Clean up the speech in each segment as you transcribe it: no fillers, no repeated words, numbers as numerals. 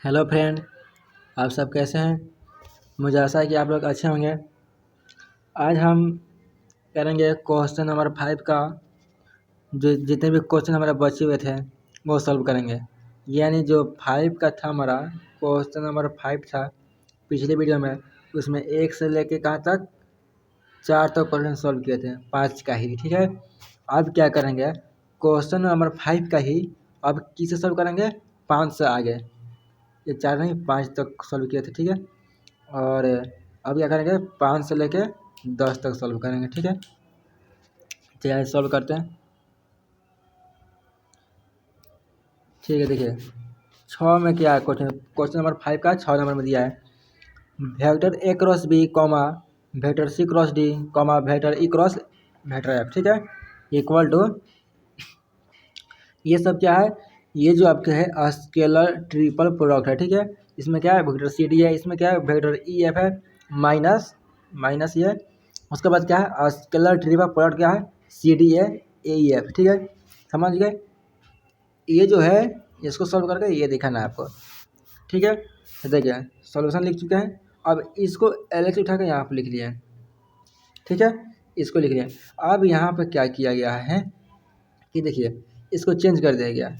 Hello friend, आप सब कैसे हैं। मुझे आशा है कि आप लोग अच्छे होंगे। आज हम करेंगे क्वेश्चन नंबर 5 का जो जितने भी क्वेश्चन हमारे बचे हुए थे वो सॉल्व करेंगे। यानी जो 5 का था हमारा क्वेश्चन नंबर 5 था पिछले वीडियो में, उसमें 1 से लेके कहाँ तक 4 तक क्वेश्चन सॉल्व किए थे, 5 का ही। ठीक है, अब क्या करेंगे क्वेश्चन नंबर 5 का ही अब किसे सॉल्व करेंगे, 5 से आगे। ये 4 नहीं 5 तक सॉल्व किए थे। ठीक है, और अब क्या करेंगे 5 से लेके 10 तक सॉल्व करेंगे। ठीक है, चलिए सॉल्व करते हैं। ठीक है, देखिए 6 में क्या है क्वेश्चन, क्वेश्चन नंबर 5 का 6 नंबर में दिया है vector A cross B comma vector C cross D comma vector E cross vector F. ठीक है, इक्वल टू ये सब क्या है, ये जो आपके है स्केलर ट्रिपल प्रोडक्ट है। ठीक है, इसमें क्या है वेक्टर सी डी है, इसमें क्या है वेक्टर ई एफ है, माइनस माइनस ये, उसके बाद क्या है स्केलर ट्रिपल प्रोडक्ट क्या है सी डी है ए ई एफ। ठीक है, समझ गए। ये जो है इसको सॉल्व करके ये दिखाना है आपको। ठीक है, तो देखिए सॉल्यूशन लिख चुके हैं। अब इसको एल एच उठा कर यहाँ पर लिख लिया है। ठीक है, इसको लिख लिया। अब यहाँ पर क्या किया गया है कि देखिए इसको चेंज कर दिया गया।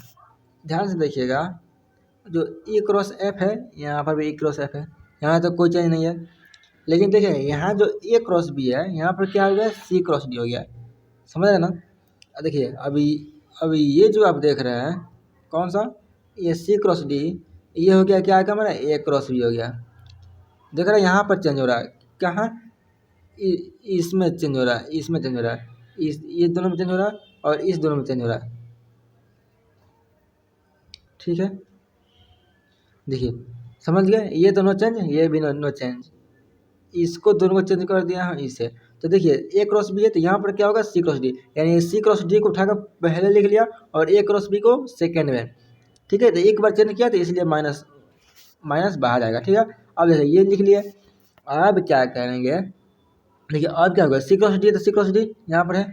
ध्यान से देखिएगा, जो ई क्रॉस एफ है यहाँ पर भी ई क्रॉस एफ है, यहाँ तक कोई चेंज नहीं है। लेकिन देखिए यहाँ जो ए क्रॉस बी है यहाँ पर क्या हो गया सी क्रॉस डी हो गया। समझ रहे ना। देखिए अभी अभी ये जो आप देख रहे हैं कौन सा, ये सी क्रॉस डी, ये हो गया क्या हमारा ए क्रॉस बी हो गया। देख रहे हैं यहाँ पर चेंज हो रहा है, कहाँ इसमें चेंज हो रहा है, इसमें चेंज हो रहा है, इस ये दोनों में चेंज हो रहा है और इस दोनों में चेंज हो रहा है। ठीक है, देखिए समझ गए, ये दोनों चेंज ये भी नो चेंज, इसको दोनों को चेंज कर दिया है इससे। तो देखिए ए क्रॉस बी है तो यहाँ पर क्या होगा सी क्रॉस डी, यानी सी क्रॉस डी को उठाकर पहले लिख लिया और ए क्रॉस बी को सेकेंड में। ठीक है, तो एक बार चेंज किया तो इसलिए माइनस माइनस बाहर आएगा। ठीक है, अब देखिए ये लिख लिए। अब क्या करेंगे, देखिए अब क्या होगा सी क्रॉस डी, तो सी क्रॉस डी यहाँ पर है,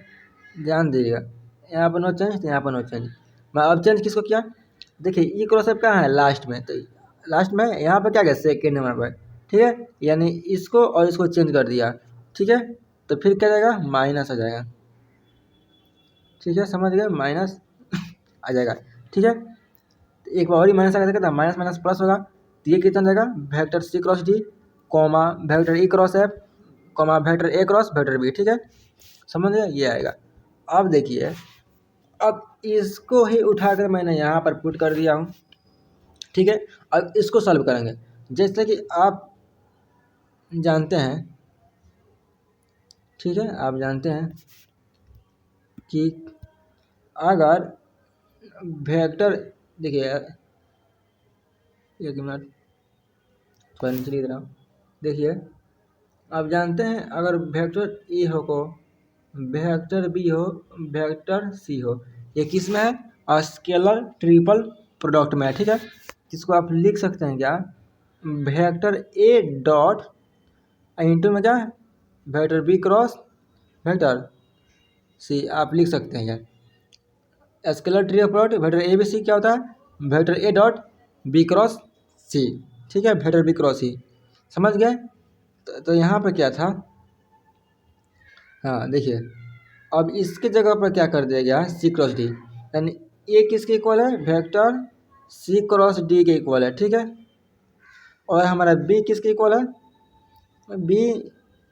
ध्यान दीजिएगा, यहाँ पर नो चेंज तो यहाँ पर नो चेंज। मैं अब चेंज किसको किया, देखिए ई क्रॉस एफ कहाँ है लास्ट में, तो लास्ट में यहाँ पर क्या गया सेकेंड नंबर पर। ठीक है, यानी इसको और इसको चेंज कर दिया। ठीक है, तो फिर क्या जाएगा माइनस आ जाएगा। ठीक है, समझ गए, माइनस आ जाएगा। ठीक है, तो एक बार और ही माइनस आ जाएगा, माइनस माइनस प्लस होगा, तो ये कितना जाएगा vector C cross D comma vector E cross F comma vector A cross vector B. ठीक है, समझ गए, ये आएगा। अब देखिए अब इसको ही उठाकर मैंने यहाँ पर पुट कर दिया हूँ। ठीक है, अब इसको सॉल्व करेंगे। जैसे कि आप जानते हैं, ठीक है आप जानते हैं कि अगर वेक्टर, देखिए एक मिनट थोड़ा नीचे लिख रहा हूँ। देखिए आप जानते हैं अगर वेक्टर ए हो को वेक्टर बी हो वेक्टर सी हो, ये किस में है स्केलर ट्रिपल प्रोडक्ट में है। ठीक है, जिसको आप लिख सकते हैं क्या वेक्टर ए डॉट इंटू में क्या vector B cross vector C, आप लिख सकते हैं क्या scalar triple product vector A B C क्या होता है vector A dot B cross C. ठीक है, वेक्टर बी क्रॉस सी, समझ गए। तो यहाँ पर क्या था, हाँ देखिए अब इसके जगह पर क्या कर दिया गया सी क्रॉस डी, यानी ए किसके इक्वल है वेक्टर सी क्रॉस डी के इक्वल है। ठीक है, और हमारा बी किसके इक्वल है बी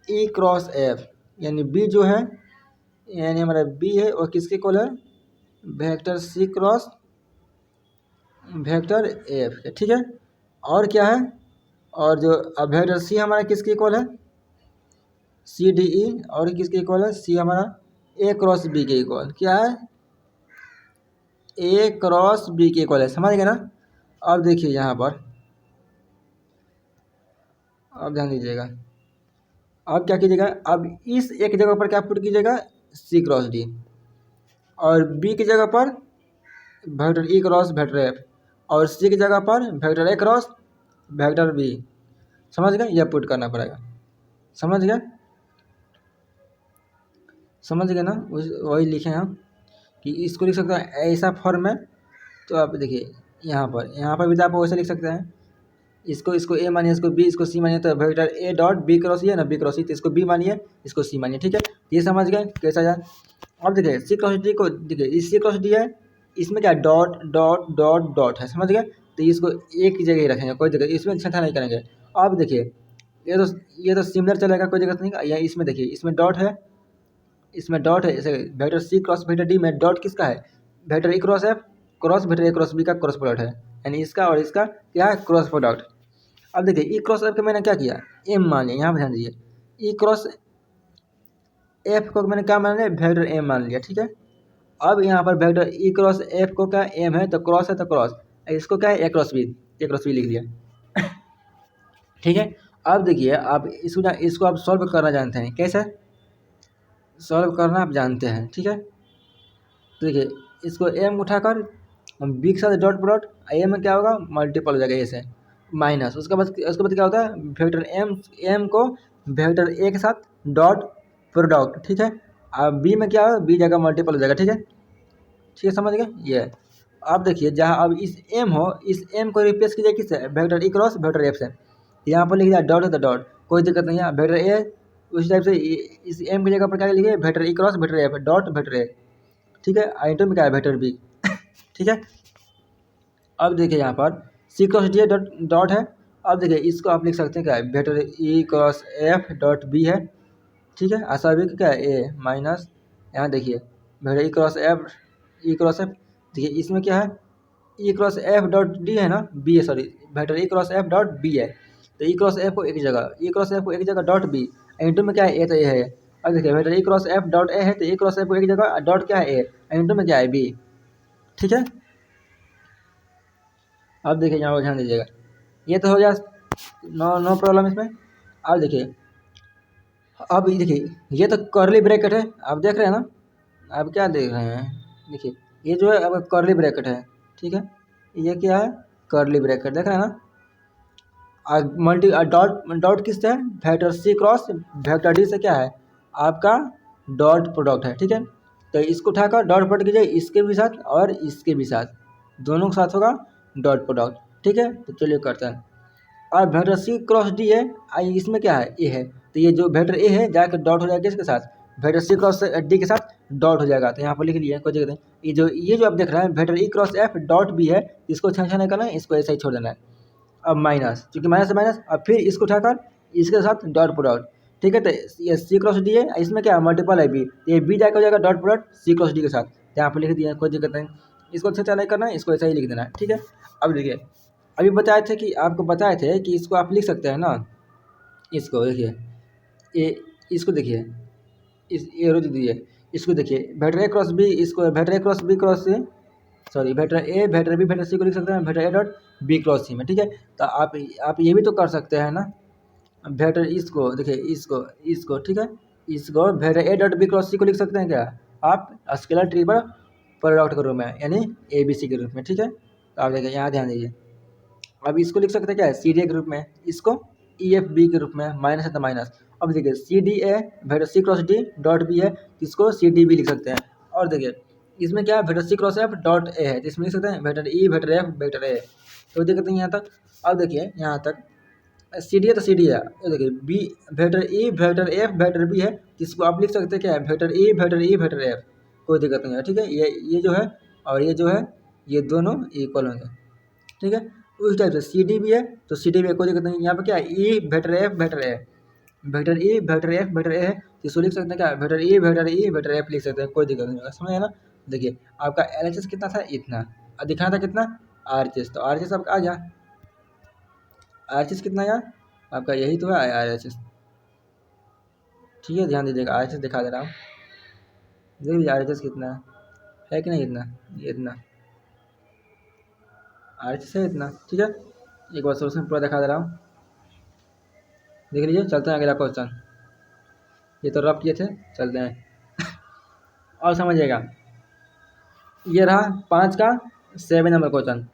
ई क्रॉस एफ, यानी बी जो है यानी हमारा बी है और किसके इक्वल है vector C cross vector F. ठीक है, और क्या है, और जो अब वेक्टर सी हमारा किसके इक्वल है सी डी ई, और किसके इक्वल है सी हमारा ए क्रॉस बी के इक्वल, क्या है ए क्रॉस बी के इक्वल है। समझ गए ना। अब देखिए यहाँ पर अब ध्यान दीजिएगा, अब क्या कीजिएगा, अब इस एक जगह पर क्या पुट कीजिएगा सी क्रॉस डी, और बी की जगह पर vector E cross vector F, और सी की जगह पर vector A cross vector B. समझ गए, यह पुट करना पड़ेगा। समझ गए, समझ गए ना, वही लिखे हम कि इसको लिख सकते हैं ऐसा फॉर्म में। तो आप देखिए यहाँ पर भी तो आप वैसे लिख सकते हैं इसको इसको ए मानिए, इसको बी, इसको सी मानिए, तो vector A dot B cross ये ना बी क्रॉस सी, तो इसको बी मानिए, इसको सी मानिए, ठीक है। ये समझ गए कैसा जाए। अब देखिए सी क्रॉस डी को, देखिए इस सी क्रॉस डी है, इसमें क्या डॉट डॉट डॉट डॉट है, समझ गए। तो इसको एक ही जगह ही रखेंगे, कोई दिक्कत इसमें छठा नहीं करेंगे। अब देखिए ये तो सिमिलर चलेगा, कोई दिक्कत नहीं। या इसमें देखिए इसमें डॉट है, इसमें डॉट है, जैसे vector C cross vector D में डॉट किसका है, vector E cross F cross vector A cross B का क्रॉस प्रोडक्ट है, यानी इसका और इसका क्या है, क्रॉस प्रोडक्ट। अब देखिए ई क्रॉस एफ को मैंने क्या किया, एम मान लिया, यहाँ पर ध्यान दीजिए, ई क्रॉस एफ को मैंने क्या मान लिया, वेक्टर एम मान लिया, ठीक है। अब यहाँ पर वेक्टर ई क्रॉस एफ को क्या एम है, तो क्रॉस है तो क्रॉस, इसको क्या है ए क्रॉस बी लिख दिया, ठीक है। अब देखिए आप इसको आप सॉल्व करना जानते हैं, कैसे सॉल्व करना आप जानते हैं, ठीक है। तो देखिए इसको एम उठाकर बी के साथ डॉट प्रोडक्ट, एम में क्या होगा, मल्टीपल हो जाएगा ए से माइनस, उसके बाद क्या होता है, वेक्टर एम को वेक्टर ए के साथ डॉट प्रोडक्ट, ठीक है। अब बी में क्या होगा, बी जगह मल्टीपल हो जाएगा, ठीक है, समझ गए ये। अब देखिए जहाँ अब इस एम हो, इस एम को रिप्लेस कीजिए किससे, vector E cross vector F से, यहाँ पर लिख दिया डॉट है तो डॉट, कोई दिक्कत नहीं है। वेक्टर ए उस टाइप से इस एम की जगह पर क्या लिखिए, vector E cross vector F dot vector A, ठीक है। आइटम में क्या है, वेक्टर बी, ठीक है। अब देखिए यहाँ पर सी क्रॉस डी डॉट डॉट है। अब देखिए इसको आप लिख सकते हैं क्या है, vector E cross F dot B है, ठीक है। स्वाभाविक क्या है ए माइनस, यहाँ देखिए वेक्टर ई क्रॉस एफ, देखिए इसमें क्या है, E cross F dot D है ना, बी है, sorry vector E cross F dot B है, तो ई क्रॉस एफ को एक जगह, ई क्रॉस एफ को एक जगह डॉट बी, इंटू में क्या है ए, तो ए है। अब देखिए vector E cross F dot A है, तो ई क्रॉस एफ को एक जगह डॉट क्या है ए, इंटू में क्या है बी, ठीक है। अब देखिए यहाँ पर ध्यान दीजिएगा, ये तो हो गया, नो प्रॉब्लम इसमें। अब देखिए ये तो कर्ली ब्रैकेट है, आप देख रहे हैं ना, आप क्या देख रहे हैं, देखिए ये जो है आपका कर्ली ब्रैकेट है, ठीक है। ये क्या है, कर्ली ब्रैकेट देख रहे हैं ना। डॉट किससे है, vector C cross vector D से क्या है, आपका डॉट प्रोडक्ट है, ठीक है। तो इसको उठाकर डॉट प्रोडक्ट कीजिए, इसके भी साथ और इसके भी साथ, दोनों के साथ होगा डॉट प्रोडक्ट, ठीक है। तो चलिए करते हैं। और वेक्टर सी क्रॉस डी है, इसमें क्या है, ए है, तो ये जो वेक्टर ए है जाकर डॉट हो जाएगा किसके साथ, वेक्टर सी क्रॉस डी के साथ डॉट हो जाएगा, तो यहाँ पर लिख लिया, कोई जगह नहीं। ये जो आप देख रहे हैं vector E cross F dot B है, इसको अच्छा नहीं करना है, इसको ऐसा ही छोड़ देना है। अब माइनस, क्योंकि माइनस से माइनस, अब फिर इसको उठाकर इसके साथ डॉट प्रोडक्ट, ठीक है। तो ये सी क्रॉस डी है, इसमें क्या मल्टीपल है बी, तो ये बी जाकर हो जाएगा dot product C cross D के साथ, यहाँ पर लिख दिया, कोई दिक्कत नहीं। इसको अच्छा नहीं करना है, इसको ऐसा ही लिख देना है, ठीक है। अब देखिए अभी बताए थे कि आपको बताए थे कि इसको आप लिख सकते हैं ना, इसको देखिए इसको देखिए, इस एरो जो दिए, इसको देखिए वेक्टर ए क्रॉस बी, इसको vector A cross B cross से, sorry vector A vector B vector C को लिख सकते हैं vector A dot B cross C में, ठीक है। तो आप ये भी तो कर सकते हैं ना, वेक्टर इसको देखिए, इसको ठीक है, इसको vector A dot B cross C को लिख सकते हैं क्या, आप स्केलर ट्री पर प्रोडक्ट के रूप में, यानी ए बी सी के रूप में, ठीक है। तो आप देखिए यहाँ ध्यान दीजिए, अब इसको लिख सकते हैं क्या है, सी डी ए के रूप में, इसको ई एफ बी के रूप में, माइनस है तो माइनस। अब देखिए C D A vector C cross D dot B है, इसको सी डी बी लिख सकते हैं। और देखिए इसमें क्या है, vector C cross F dot A है, तो इसमें लिख सकते हैं vector E vector F vector A, तो दिक्कत नहीं यहाँ तक। अब देखिए यहाँ तक सी डी है तो सी डी है, देखिए B vector E vector F vector B है, इसको आप लिख सकते हैं क्या है, वेक्टर ई वेक्टर एफ, कोई दिक्कत नहीं है, ठीक है। ये जो है और ये जो है, ये दोनों इक्वल होंगे, ठीक है। उस टाइप से सी डी भी है तो सी डी भी है, कोई दिक्कत नहीं। यहाँ पर क्या है, E vector F vector A, vector E vector F vector ए है, इसको लिख सकते हैं क्या, वेक्टर ई वेक्टर एफ लिख सकते हैं, कोई दिक्कत नहीं होगा, समझ है ना। देखिए आपका एल एच एस कितना था, इतना, और दिखाना था कितना आर एच एस, तो आर एच एस आपका आ गया, आर एच एस कितना आया आपका, यही तो है आर एच एस, ठीक है। ध्यान दीजिएगा आर एच एस दिखा दे रहा हूँ, देख लीजिए आर एच एस कितना है कि नहीं, इतना, ये इतना आर एच एस है, इतना, ठीक है। एक बार सोल्यूशन पूरा दिखा दे रहा हूँ, देख लीजिए। चलते हैं अगला क्वेश्चन, ये तो रब किए थे, चलते हैं और समझिएगा। ये रहा 5 का 7 नंबर क्वेश्चन,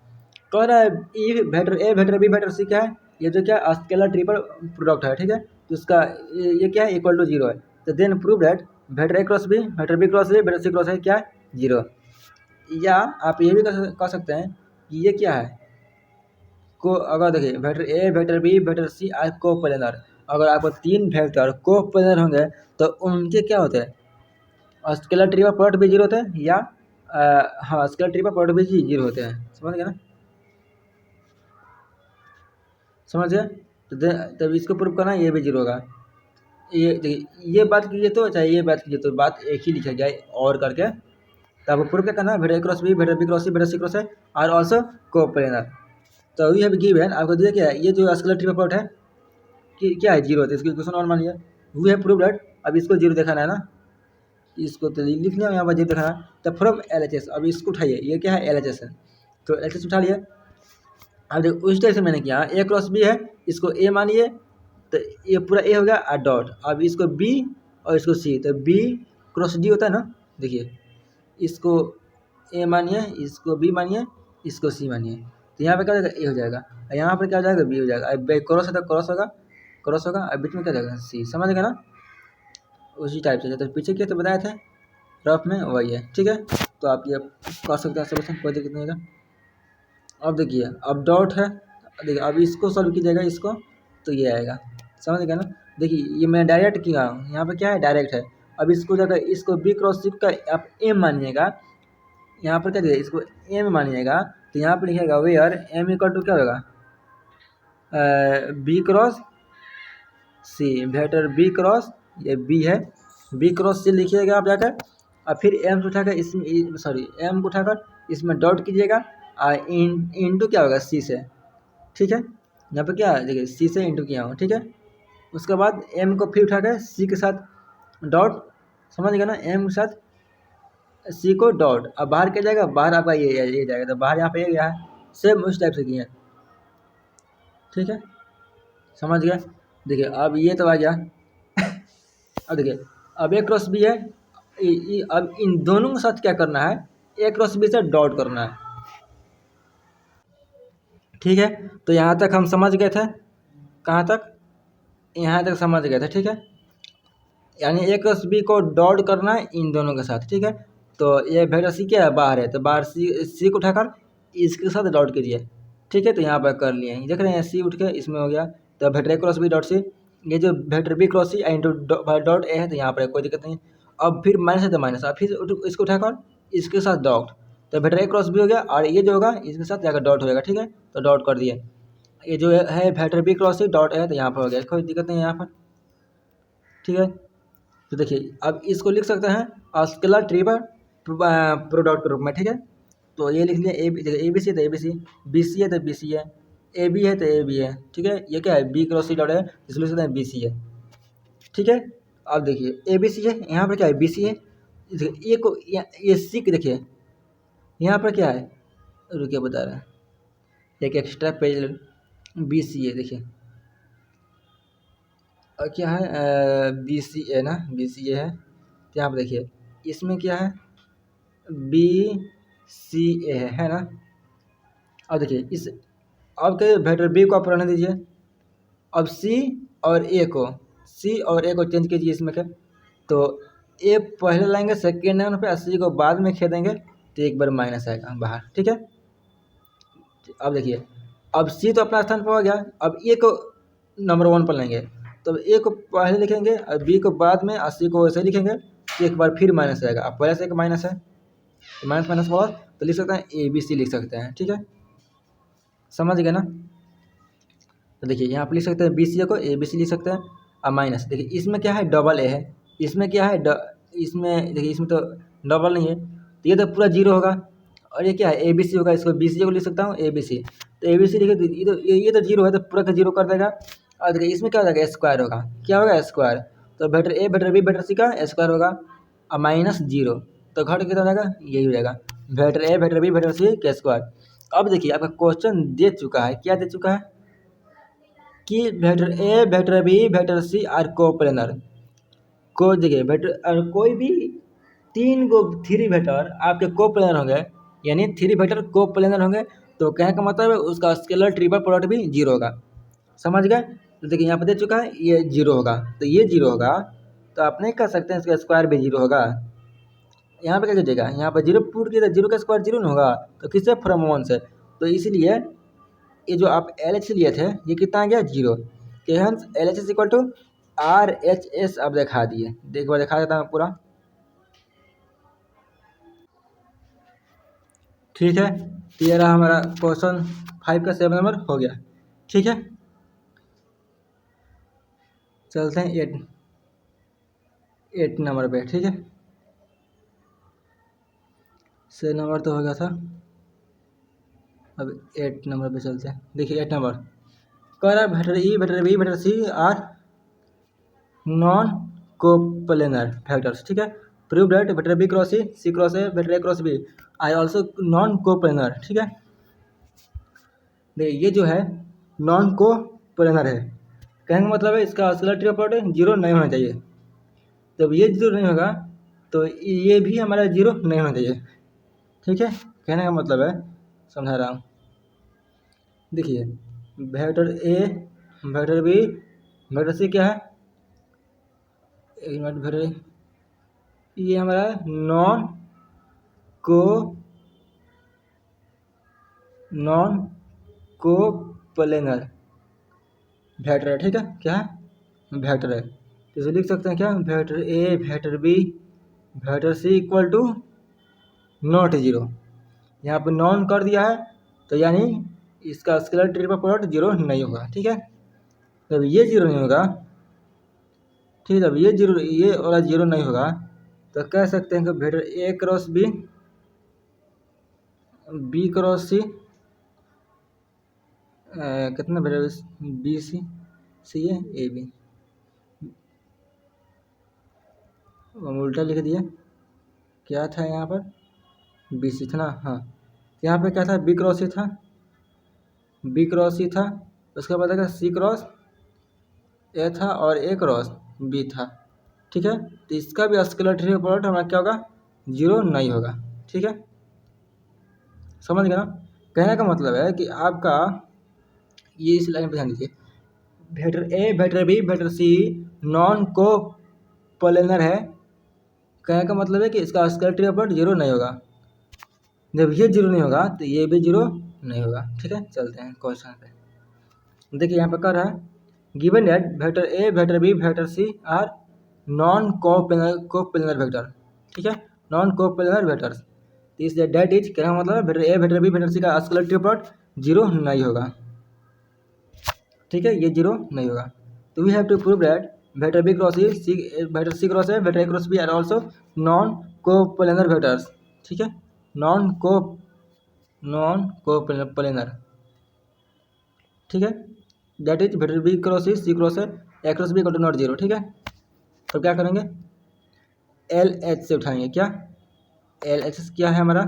कह रहा है E vector A vector B vector C क्या है, ये जो क्या स्केलर ट्रिपल प्रोडक्ट है, ठीक है। तो इसका ये क्या है, इक्वल टू 0 है, तो then prove that vector A cross B vector B cross A vector C cross है क्या है, 0। या आप ये भी कह सकते हैं कि ये क्या है, को अगर देखिए vector A vector B vector C are coplanar, अगर आपको 3 वेक्टर कोप्लेनर होंगे तो उनके क्या होते हैं, स्केलर ट्रिपल प्रोडक्ट भी जीरो होते हैं, या हाँ स्केलर ट्रिपल प्रोडक्ट भी जीरो होते हैं। समझ गए ना, समझ गए। तो तब इसको प्रूव करना ये भी जीरो होगा। ये देखिए ये बात कीजिए तो चाहे ये बात कीजिए तो बात एक ही लिखा जाए और करके। तो आपको प्रूव क्या करना है, vector A cross B vector B cross C vector C cross है आर ऑल्सो कोप्लेनर। तो वी हैव गिवन, आपको दिया क्या है, ये जो स्केलर ट्रिपल प्रोडक्ट है कि क्या है, जीरो होता है। इसकी क्वेश्चन और मानिए वी हैव प्रूव्ड दैट, अब इसको जीरो दिखाना है ना, इसको तो लिख लिया यहाँ पर जीरो दिखाना है। तो फ्रॉम LHS, अब इसको उठाइए, ये क्या है LHS है, तो LHS उठा लिया। अब देखो उस टाइप से मैंने किया, ए क्रॉस बी है, इसको ए मानिए तो ये पूरा ए हो गया और डॉट, अब इसको बी और इसको सी, तो बी क्रॉस डी होता है ना। देखिए इसको ए मानिए, इसको बी मानिए, इसको सी मानिए, तो यहाँ पे क्या हो जाएगा, ए हो जाएगा, यहाँ पर क्या हो जाएगा, बी हो जाएगा। अब क्रॉस है तो क्रॉस होगा, क्रॉस होगा, अब बीच में क्या जाएगा, सी। समझ गए ना, उसी टाइप से। तो पीछे क्या तो बताया था रफ में, वही है। ठीक है, तो आप ये कर सकते हैं सोल्यूशन, कोई दिक्कत नहीं होगा। अब देखिए अब डॉट है, देखिए अब इसको सॉल्व कीजिएगा इसको, तो ये आएगा। समझ गए ना, देखिए ये मैं डायरेक्ट किया हूँ, यहाँ पे क्या है डायरेक्ट है। अब इसको जगह इसको बी क्रॉस सी का आप एम मानिएगा, यहाँ पर क्या दिया, इसको एम मानिएगा, तो यहाँ पर लिखिएगा वेयर एम इक्वल टू क्या होगा, B cross C vector B cross, ये बी है, बी क्रॉस सी लिखिएगा आप जाकर, और फिर एम को उठाकर इसमें सॉरी एम को उठाकर इसमें डॉट कीजिएगा, और इंटू क्या होगा सी से। ठीक है, यहाँ पर क्या है देखिए सी से इंटू किया हूँ। ठीक है, उसके बाद एम को फिर उठाकर सी के साथ डॉट, समझ गया ना, एम के साथ सी को डॉट, अब बाहर क्या जाएगा, बाहर आपका ये जाएगा, तो बाहर यहाँ पे ये गया है, सेम उस टाइप से किए। ठीक है, समझ गया। देखिए अब ये तो आ गया अब देखिए अब ए क्रॉस बी है, अब इन दोनों के साथ क्या करना है, ए क्रॉस बी से डॉट करना है। ठीक है, तो यहाँ तक हम समझ गए थे, कहाँ तक, यहाँ तक समझ गए थे। ठीक है, यानी ए क्रॉस बी को डॉट करना है इन दोनों के साथ। ठीक है, तो ये वेक्टर सी क्या है, बाहर है, तो बाहर सी को उठाकर इसके साथ डॉट कीजिए। ठीक है, तो यहाँ पर कर लिए, देख रहे हैं सी उठ के इसमें हो गया, तो vector A cross B dot C, ये जो vector B cross C into dot A है, तो यहाँ पर कोई दिक्कत नहीं। अब फिर माइनस है तो माइनस, अब फिर इसको उठाकर इसके साथ डॉट, तो वेक्टर ए क्रॉस बी हो गया, और ये जो होगा इसके साथ जाकर डॉट हो जाएगा। ठीक है, तो डॉट कर दिए, ये जो है vector B cross C dot है, तो यहाँ पर हो गया, कोई दिक्कत नहीं है यहाँ पर। ठीक है, तो देखिए अब इसको लिख सकते हैं स्केलर ट्रिपल प्रोडक्ट के रूप में। ठीक है, तो ये लिख लिया ए बी सी है तो ए बी सी, बी सी है तो बी सी है, ए बी है तो ए बी है। ठीक है, ये क्या है, बी क्रॉस सी डॉट है, इसलिए लिख सकते हैं बी सी है। ठीक है, अब देखिए ए बी सी है, यहाँ पर क्या है बी सी है, ए को ये सी के देखिए यहाँ पर क्या है, रुकिए बता रहे हैं, एक एक्स्ट्रा पेज बी सी है, देखिए और क्या है बी सी ए ना, बी सी ए है, तो यहाँ पर देखिए इसमें क्या है बी सी ए है ना। अब देखिए इस, अब क्या वेक्टर बी को आप रहने दीजिए, अब सी और ए को, सी और ए को चेंज कीजिए इसमें के, तो ए पहले लाएंगे सेकेंड नंबर पे, सी को बाद में खेदेंगे, तो एक बार माइनस आएगा बाहर। ठीक है, अब देखिए अब सी तो अपना स्थान पर हो गया, अब ए को नंबर 1 पर लेंगे, तो ए को पहले लिखेंगे और बी को बाद में, और सी को वैसे ही लिखेंगे, तो एक बार फिर माइनस आएगा। अब पहले से एक माइनस है, तो माइनस माइनस हुआ तो लिख सकते हैं ए बी सी लिख सकते हैं। ठीक है, समझ गए ना, तो देखिए यहाँ पर लिख सकते हैं बी सी को ए बी सी लिख सकते हैं, और माइनस देखिए इसमें क्या है डबल ए है, इसमें क्या है इसमें देखिए इसमें तो डबल नहीं है, तो ये तो पूरा जीरो होगा, और ये क्या है ए बी सी होगा, इसको बी सी को लिख सकता हूँ ए बी सी, तो ए बी सी लिखे, ये तो जीरो है, तो पूरा का जीरो कर देगा। और देखिए इसमें क्या हो जाएगा, स्क्वायर होगा, क्या होगा स्क्वायर, तो vector A vector B vector C का स्क्वायर होगा, और माइनस जीरो, तो घट कितना हो जाएगा, यही हो जाएगा vector A vector B vector C के स्क्वायर। अब देखिए आपका क्वेश्चन दे चुका है, क्या दे चुका है कि vector A vector B vector C are coplanar, को देखिए वेक्टर कोई भी 3 गो 3 वेक्टर आपके कोप्लेनर होंगे, यानी 3 वेक्टर कोप्लेनर होंगे, तो कहने का मतलब है उसका स्केलर ट्रिपल प्रोडक्ट भी जीरो होगा। समझ गए, तो देखिए यहाँ पर दे चुका है ये जीरो होगा, तो ये जीरो होगा, तो आप नहीं कर सकते हैं इसका स्क्वायर भी जीरो होगा। यहाँ पे क्या कीजिएगा, यहाँ पर जीरो पुट किया, जीरो का स्क्वायर जीरो नहीं होगा, तो किससे फ्रॉम 1 से, तो इसीलिए ये जो आप एल एच लिए थे ये कितना आ गया 0 के hence L H is equal to R H S अब दिखा दिए। देखो दिखा देता हूँ पूरा, ठीक है। तो ये रहा हमारा क्वेश्चन 5 का 7 नंबर हो गया, ठीक है। चलते हैं 8 नंबर पे, ठीक है। 7 नंबर तो हो गया था, अब 8 नंबर पे चलते हैं। देखिए 8 नंबर कह रहा है vector E vector B vector C are non coplanar vectors, ठीक है। Prove that vector B cross C cross A vector A cross B I also non coplanar, ठीक है। देखिए ये जो है नॉन कोप्लेनर है, कहने का मतलब है इसका स्केलर ट्री प्रॉपर्टी 0 नहीं होना चाहिए। जब ये 0 नहीं होगा तो ये भी हमारा 0 नहीं होना चाहिए, ठीक है। कहने का मतलब है, समझा रहा हूँ। देखिए vector A vector B vector C क्या है, एक मिनट, वेक्टर ये हमारा नॉन कोप्लेनर वेक्टर है, ठीक है। क्या है वेक्टर है, तो इसे लिख सकते हैं क्या, vector A vector B vector C equal to not 0। यहाँ पर नॉन कर दिया है तो यानी इसका स्केलर ट्रिपल प्रोडक्ट 0 नहीं होगा, ठीक है। जब ये 0 नहीं होगा, ठीक है, जब ये 0 ये वाला 0 नहीं होगा तो कह सकते हैं कि vector A cross B B cross C कितना वेक्टर बी सी सी है ए बी, हम उल्टा लिख दिए, क्या था यहाँ पर बी सी था ना, हाँ। यहाँ पे क्या था बी क्रॉस सी था, बी क्रॉस सी था, उसके बाद अगर सी क्रॉस ए था और ए क्रॉस बी था, ठीक है। तो इसका भी स्केलर ट्री प्रोडक्ट हमारा क्या होगा 0 नहीं होगा, ठीक है। समझ गए ना, कहने का मतलब है कि आपका ये इस लाइन पर ध्यान दीजिए, vector A vector B vector C non coplanar है, कहने का मतलब है कि इसका स्केलर ट्री प्रोडक्ट 0 नहीं होगा। जब ये 0 नहीं होगा तो ये भी 0 नहीं होगा, ठीक है। चलते हैं क्वेश्चन पे। देखिए यहाँ पे कह रहा है given that vector A vector B vector C are non coplanar vector, ठीक है, नॉन कोप्लेनर वेक्टर्स। इस दैट इज क्या मतलब vector A vector B vector C का स्केलर ट्री प्रोडक्ट 0 नहीं होगा, ठीक है, ये 0 नहीं होगा। तो we have to prove that vector B cross C vector C cross A vector A cross B are also non coplanar vectors, ठीक है, नॉन कोप्लेनर, ठीक है। That is vector B cross C cross A cross B equal to not 0, ठीक है। तो क्या करेंगे L H से उठाएंगे, क्या एल एच क्या है हमारा,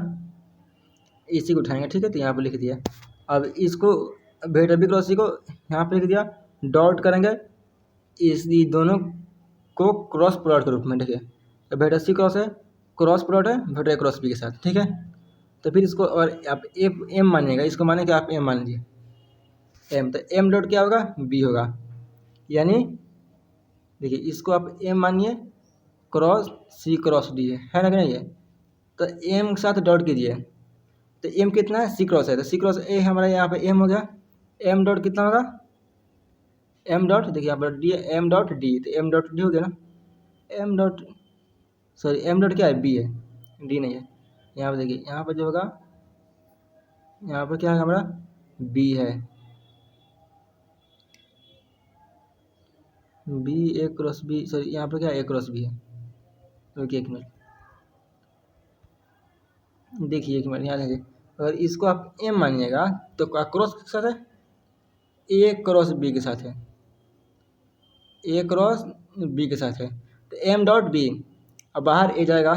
इसी को उठाएंगे, ठीक है। तो यहाँ पर लिख दिया, अब इसको वेक्टर बी क्रॉस सी को यहाँ पे लिख दिया, डॉट करेंगे इस दोनों को क्रॉस प्रोडक्ट के रूप में, ठीक है। तो वेक्टर सी क्रॉस है क्रॉस प्रोडक्ट है वेक्टर ए क्रॉस बी के साथ, ठीक है। तो फिर इसको और आप एम मानिएगा, इसको माने कि आप एम मान लीजिए एम, तो एम डॉट क्या होगा बी होगा, यानी देखिए इसको आप एम मानिए क्रॉस सी क्रॉस डी है ना कि नहीं है। तो एम के साथ डॉट कीजिए, तो एम कितना है सी क्रॉस है, तो सी क्रॉस ए हमारा यहाँ पे एम हो गया, एम डॉट कितना होगा एम डॉट, देखिए यहाँ पर डी एम डॉट डी, तो एम डॉट डी हो गया ना, M dot sorry M dot क्या है बी है, डी नहीं है। यहाँ पर देखिए यहाँ पर जो होगा यहाँ पर क्या है हमारा बी है, बी ए क्रॉस बी, सॉरी यहाँ पर क्या ए क्रॉस बी है। ओके एक मिनट, देखिए एक मिनट यहाँ देखिए, अगर इसको आप एम मानिएगा तो क्रॉस किसके साथ है ए क्रॉस बी के साथ है, ए क्रॉस बी के साथ है। तो एम डॉट बी, अब बाहर ए जाएगा,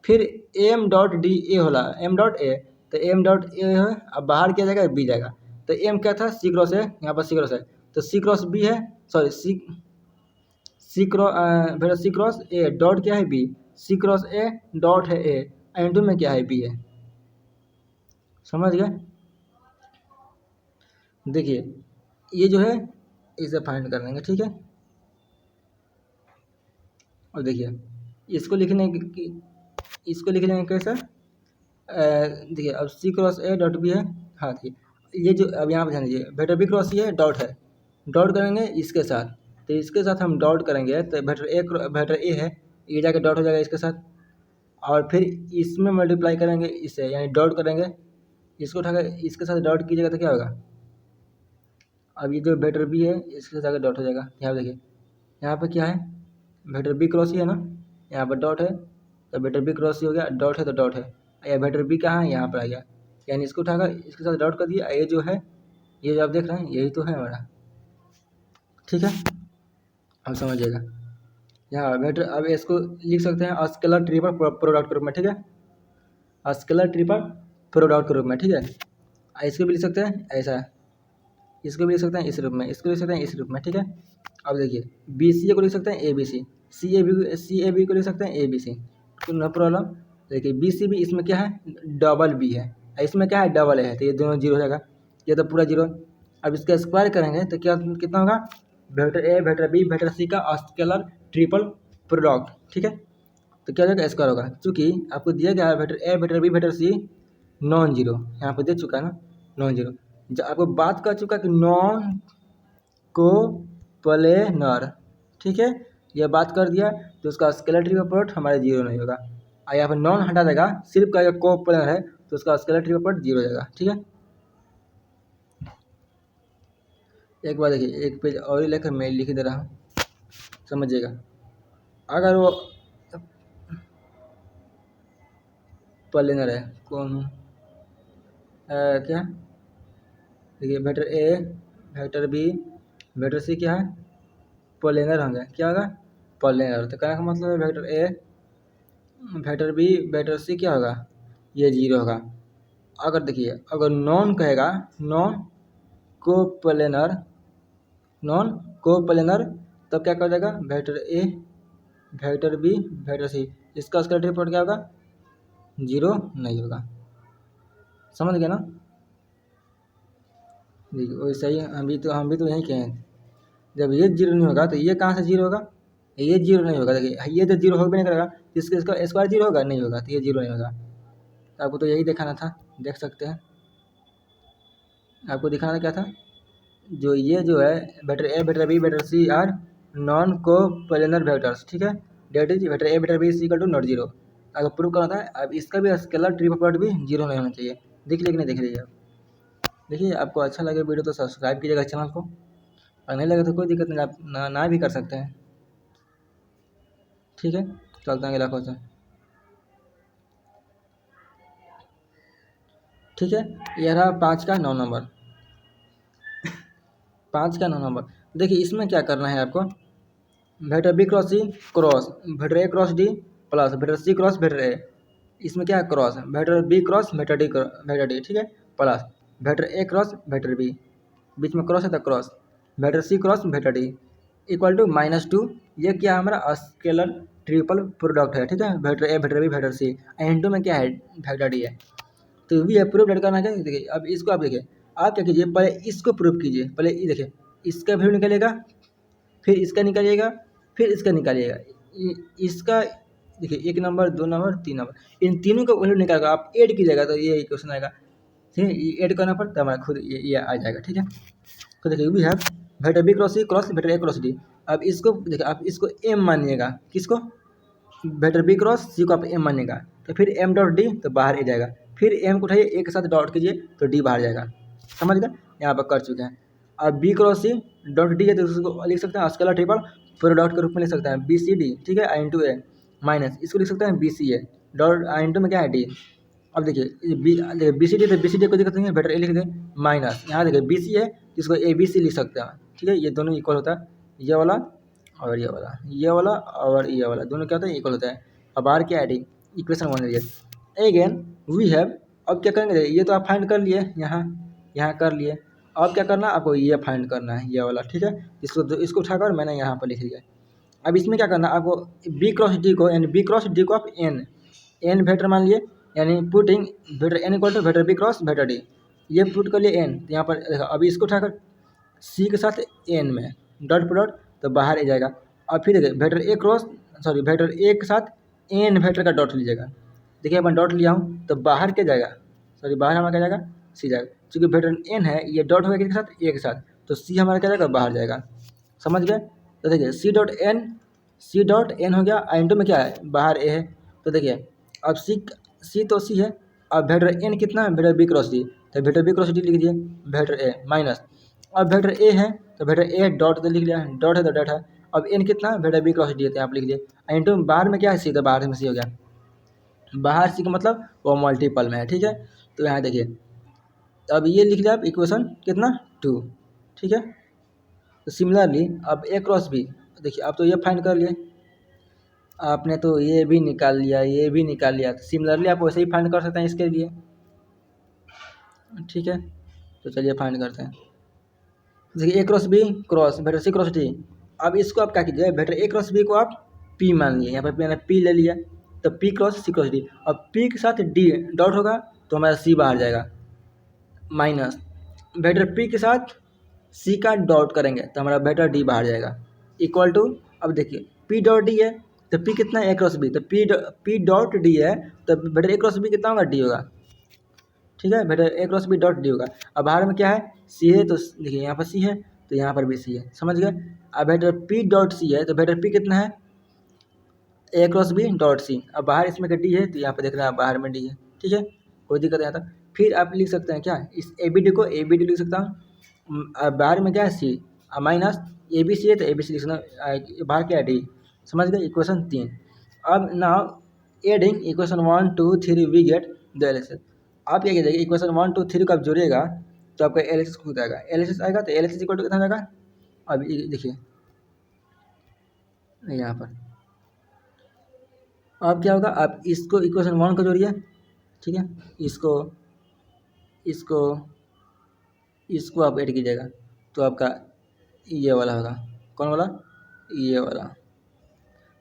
फिर एम डॉट डी ए होला एम डॉट ए, तो एम डॉट ए है, अब बाहर क्या जाएगा बी जाएगा। तो एम क्या था सी क्रॉस है, यहाँ पर सी क्रॉस है, तो सी क्रॉस बी है, sorry C cross A dot क्या है B, C cross A dot है ए, एंड में क्या है बी है, समझ गए। देखिए ये जो है इसे फाइंड कर लेंगे, ठीक है। और देखिए इसको लिखने इसको लिख लेंगे कैसे, देखिए अब सी क्रॉस ए डॉट बी है, हाँ ठीक, ये जो अब यहाँ पे ध्यान दीजिए, वेक्टर बी क्रॉस ये डॉट है, डॉट करेंगे इसके साथ, तो इसके साथ हम डॉट करेंगे तो वेक्टर ए है, ये जाके डॉट हो जाएगा इसके साथ, और फिर इसमें मल्टीप्लाई करेंगे इससे, यानी डॉट करेंगे इसको उठाकर इसके साथ डॉट कीजिएगा तो क्या होगा, अब ये जो वेक्टर बी है इसके साथ डॉट हो जाएगा। यहाँ पे देखिए, यहाँ पे क्या है, वेक्टर बी क्रॉस ही है ना, यहाँ पर डॉट है तो वेक्टर बी क्रॉस ही हो गया, डॉट है तो डॉट है, या वेक्टर बी कहाँ है, यहाँ पर आ गया, यानी इसको उठाकर इसके साथ डॉट कर दिया, ये जो है ये जो आप देख रहे हैं यही तो है हमारा, ठीक है, अब समझिएगा। यहाँ वेक्टर, अब इसको लिख सकते हैं स्केलर ट्रिपल प्रोडक्ट के रूप में, ठीक है, स्केलर ट्रिपल प्रोडक्ट के रूप में, ठीक है। इसको भी लिख सकते हैं ऐसा, इसको भी लिख सकते हैं इस रूप में, इसको लिख सकते हैं इस रूप में, ठीक है। अब देखिए बी सी ए को लिख सकते हैं ए B C, C A B को लिख सकते हैं ए बी सी, तो नो प्रॉब्लम। देखिए बी सी बी इसमें क्या है, डबल बी है, इसमें क्या है डबल है, तो ये दोनों जीरो हो जाएगा, ये तो पूरा जीरो। अब इसका स्क्वायर करेंगे तो क्या कितना होगा, vector A vector B vector C का स्केलर ट्रिपल प्रोडक्ट, ठीक है। तो क्या हो जाएगा, स्क्वायर होगा, चूँकि आपको दिया गया है vector A vector B vector C non zero, यहाँ पर दे चुका है ना नॉन जीरो, जब आपको बात कर चुका कि नॉन को प्लेनर, ठीक है, यह बात कर दिया तो उसका स्केलर ट्रिपल प्रोडक्ट हमारे जीरो नहीं होगा, और यहाँ पर नॉन हटा देगा, सिर्फ का को प्लेनर है तो उसका स्केलर ट्रिपल प्रोडक्ट जीरो हो जाएगा, ठीक है। एक बार देखिए, एक पेज और ही लेकर मैं लिख दे रहा हूँ, समझिएगा। अगर वो प्लेनर है, कौन क्या, देखिए vector A vector B vector C क्या है, प्लेनर होंगे, क्या होगा प्लेनर, तो कहने का मतलब है vector A vector B vector C क्या होगा, ये जीरो होगा। अगर देखिए अगर नॉन कहेगा, नॉन कोप्लेनर, नॉन कोप्लेनर, तब क्या कर देगा, vector A vector B vector C, इसका स्केलर ट्रिपल क्या होगा, जीरो नहीं होगा, समझ गए ना। देखिए वैसे ही हम भी तो यही कहें, जब ये जीरो नहीं होगा तो ये कहाँ से जीरो होगा, ये जीरो नहीं होगा, देखिए ये तो जीरो हो भी नहीं करेगा, इसका स्क्वायर जीरो होगा, नहीं होगा, तो ये जीरो नहीं होगा। तो आपको तो यही दिखाना था, देख सकते हैं, आपको दिखाना क्या था, जो ये जो है vector A vector B vector C are non coplanar vectors, ठीक है, that is vector A vector B C equal to not zero. अगर प्रूव करना था, अब इसका भी स्केलर ट्रिपल प्रोडक्ट भी जीरो नहीं होना चाहिए, देख लीजिए कि नहीं देख लीजिए आप। देखिए आपको अच्छा लगे वीडियो तो सब्सक्राइब कीजिएगा चैनल को, और नहीं लगे तो कोई दिक्कत नहीं, आप ना भी कर सकते हैं, ठीक है। चलते हैं अगला क्वेश्चन, ठीक है। यह रहा 5 का 9 नंबर, 5 का 9 नंबर। देखिए इसमें क्या करना है आपको, vector B cross C cross vector A cross D plus vector C cross vector A, इसमें क्या है cross, vector B cross vector D, ठीक है, plus vector A cross vector B, बीच में क्रॉस है तो cross vector C cross vector D equal to -2, ये क्या है हमारा स्केलर ट्रिपल प्रोडक्ट है, ठीक है, vector A vector B vector C, end में क्या है वेक्टर डी है, तो वी है प्रूफ डेट करना है। देखिए अब इसको आप देखिए, आप क्या कीजिए, पहले इसको प्रूफ कीजिए, पहले ये देखिए इसका वैल्यू निकलेगा, फिर इसका निकालिएगा, फिर इसका निकालिएगा, इसका देखिए 1 नंबर 2 नंबर 3 नंबर, इन तीनों का वैल्यू निकालेगा, आप ऐड कीजिएगा तो ये क्वेश्चन आएगा, ठीक है, ये ऐड करना पड़ता है हमारा खुद, ये आ जाएगा, ठीक है। तो देखिए we have vector B cross C cross vector A cross D, अब इसको देखिए आप इसको एम मानिएगा, किसको, वेक्टर बी क्रॉस सी को आप एम मानिएगा, तो फिर एम डॉट डी तो बाहर आ जाएगा, फिर एम को उठाइए एक के साथ डॉट कीजिए तो डी बाहर जाएगा, समझ गए, यहाँ पर कर चुके हैं। अब B cross C dot D है तो उसको लिख सकते हैं स्केलर ट्रिपल प्रोडक्ट के रूप में लिख सकते हैं, बी सी डी, ठीक है, आई इंटू ए माइनस, इसको लिख सकते हैं B C A dot I into में क्या है डी। अब देखिए बी सी डी, तो बी सी डी को दिक्कत नहीं है, बेटर ए लिख दें माइनस, यहाँ देखिए बी सी है इसको ए बी सी लिख सकते हैं, ठीक है, ये दोनों इक्वल होता है, ये वाला और ये वाला, ये वाला और ये वाला दोनों क्या होता है इक्वल होता है। अब आर क्या है, इक्वेशन 1 लीजिए, अगेन वी हैव, अब क्या करेंगे, ये तो आप फाइंड कर लिए, यहाँ कर लिए, अब क्या करना आपको, ये फाइंड करना है ये वाला, ठीक है, इसको उठाकर मैंने यहाँ पर लिख दिया। अब इसमें क्या करना आपको, बी क्रॉस डी को, यानी बी क्रॉस डी को आप एन वेक्टर मान लिए, यानी putting vector N equal to vector B cross vector D, ये पुट कर लिए एन, तो यहाँ पर देखो अभी इसको उठाकर सी के साथ एन में डॉट प्रोडक्ट तो बाहर आ जाएगा, और फिर देखिए vector A cross sorry vector ए के साथ एन वेक्टर का डॉट लीजिएगा, देखिए अपन डॉट लिया हूँ तो बाहर क्या जाएगा, सॉरी बाहर हमारा क्या जाएगा सी जाएगा। चूँकि वेक्टर एन है, ये डॉट होगा किसके साथ, ए के साथ, तो सी हमारा क्या जाएगा, बाहर जाएगा। समझ गए। तो देखिए सी डॉट एन हो गया, इंटू में क्या है, बाहर ए है। तो देखिए अब सी तो सी है, अब वेक्टर एन कितना है, वेक्टर बी क्रॉस डी, तो वेक्टर बी क्रॉस डी लिख दिए, वेक्टर ए माइनस, अब वेक्टर ए है तो वेक्टर ए डॉट तो लिख लिया, डॉट है तो डॉट है, अब एन कितना है, वेक्टर बी क्रॉस डी है, तो आप लिख दिए। इंटू बाहर में क्या है, सी, तो बाहर में सी हो गया, बाहर सी का मतलब वो मल्टीपल में है, ठीक है। तो यहाँ देखिए अब ये लिख लिया आप इक्वेशन कितना 2, ठीक है। तो सिमिलरली अब ए क्रॉस बी, देखिए आप तो ये फाइंड कर लिए, आपने तो ये भी निकाल लिया, ये भी निकाल लिया, तो सिमिलरली आप वैसे ही फाइंड कर सकते हैं इसके लिए, ठीक है। तो चलिए फाइंड करते हैं। देखिए A cross B cross vector C cross D, अब इसको आप क्या कीजिए, वेक्टर ए क्रॉस बी को आप पी मान लिए, यहाँ पर मैंने पी ले लिया, तो P cross C cross D, अब पी के साथ डी डॉट होगा तो हमारा सी बाहर जाएगा, माइनस वेक्टर पी के साथ सी का डॉट करेंगे तो हमारा वेक्टर डी बाहर जाएगा, इक्वल टू, अब देखिए पी डॉट डी है तो पी कितना है, ए क्रॉस बी, तो पी डॉट डी है तो वेक्टर ए क्रॉस बी कितना होगा, डी होगा, ठीक है। Vector A cross B dot D होगा। अब बाहर में क्या है, सी है, तो देखिए यहाँ पर सी है तो यहाँ पर भी सी है, समझ गए। अब वेक्टर पी डॉट सी है तो वेक्टर पी कितना है, ए क्रॉस बी डॉट सी, अब बाहर इसमें का डी है तो यहाँ पर देख रहे हैं बाहर में डी है, ठीक है, कोई दिक्कत नहीं आता। फिर आप लिख सकते हैं क्या, इस ए बी डी को ए बी डी लिख सकता हूँ, अब बाहर में क्या है सी, माइनस ए बी सी है तो ए बी सी लिख सकता, बाहर क्या है डी, समझ गए, इक्वेशन 3। अब now adding equation 1 2 3 we get the L S S, आप क्या कीजिएगा, इक्वेशन 1 2 3 को आप जोड़िएगा तो आपका एल एस एस खुद आएगा, एल एस एस आएगा तो L S S equal to कितना आएगा, अब देखिए यहाँ पर अब क्या होगा, आप इसको इक्वेशन 1 को जोड़िए, ठीक है, इसको इसको इसको आप ऐड कीजिएगा तो आपका ये वाला होगा, कौन वाला, ये वाला,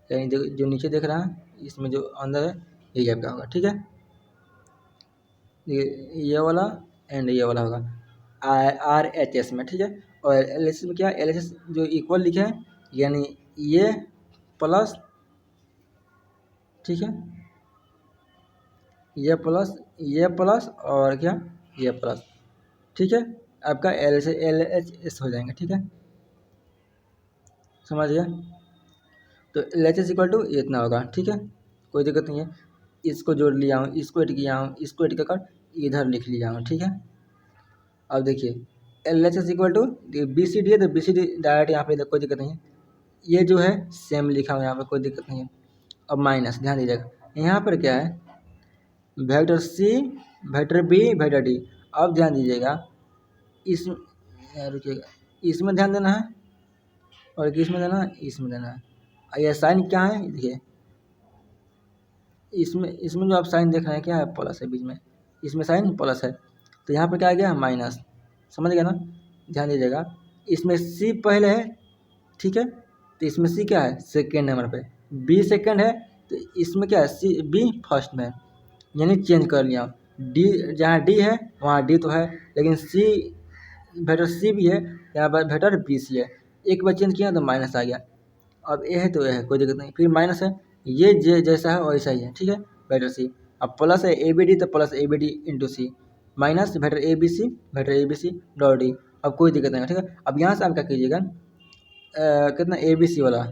यानी जो नीचे देख रहा है इसमें जो अंदर है ये टाइप का होगा, ठीक है। ये वाला एंड ये वाला होगा आर एच एस में, ठीक है। और एल एस एस में क्या, एल एस एस जो इक्वल लिखे हैं, यानी ये प्लस, ठीक है, ये प्लस और क्या, ये प्लस, ठीक है, आपका एल एच एस हो जाएंगे, ठीक है, समझ गया। तो L H S equal to इतना होगा, ठीक है, कोई दिक्कत नहीं है। इसको जोड़ लिया हूँ, इसको ऐड किया हूँ, इसको ऐड कर इधर लिख लिया हूँ, ठीक है। अब देखिए L H S equal to B C D है तो बी सी डी डायरेक्ट यहाँ पे कोई दिक्कत नहीं है, ये जो है सेम लिखा हुआ है यहाँ पर, कोई दिक्कत नहीं है। अब माइनस ध्यान दीजिएगा, यहाँ पर क्या है, vector C vector B vector D, अब ध्यान दीजिएगा इस, रुकिएगा, इसमें ध्यान देना है और किसमें देना है, इसमें देना है। ये साइन क्या है, देखिए इसमें जो आप साइन देख रहे हैं क्या है, प्लस है बीच में, इसमें साइन प्लस है, तो यहाँ पर क्या आ गया, माइनस, समझ गया ना। ध्यान दीजिएगा इसमें सी पहले है, ठीक है, तो इसमें सी क्या है, सेकेंड नंबर पे, बी सेकेंड है, तो इसमें क्या है, सी बी फर्स्ट में है, यानी चेंज कर लिया। डी जहाँ डी है वहाँ डी तो है, लेकिन सी वेक्टर सी भी है, यहाँ पर वेक्टर बी सी है, एक बार चेंज किया तो माइनस आ गया। अब ए है तो ए है, कोई दिक्कत नहीं, फिर माइनस है, ये जैसा है वैसा ही है, ठीक है, वेक्टर सी। अब प्लस है ए बी डी तो plus A B D into C, minus vector A B C dot D, अब कोई दिक्कत नहीं है, ठीक है। अब यहाँ से आप क्या कीजिएगा, कितना ए बी सी वाला,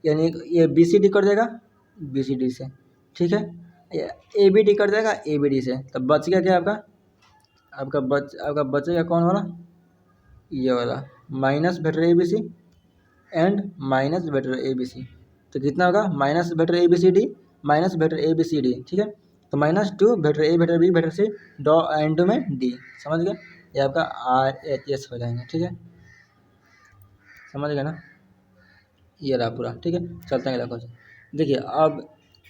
यानी ये बी सी डी कर देगा बी सी डी से, ठीक है, ए बी डी कर देगा ए बी डी से, तब बच गया क्या आपका बचेगा कौन वाला, ये वाला, minus vector A B C and minus vector A B C, तो कितना होगा, minus vector A B C D minus vector A B C D, ठीक है, तो -2 vector A vector B vector C dot into में D, समझ गए, ये आपका आर एच एस हो जाएंगे, ठीक है, समझ गए ना, ये रहा पूरा, ठीक है। चलते हैं अगला क्वेश्चन। देखिए अब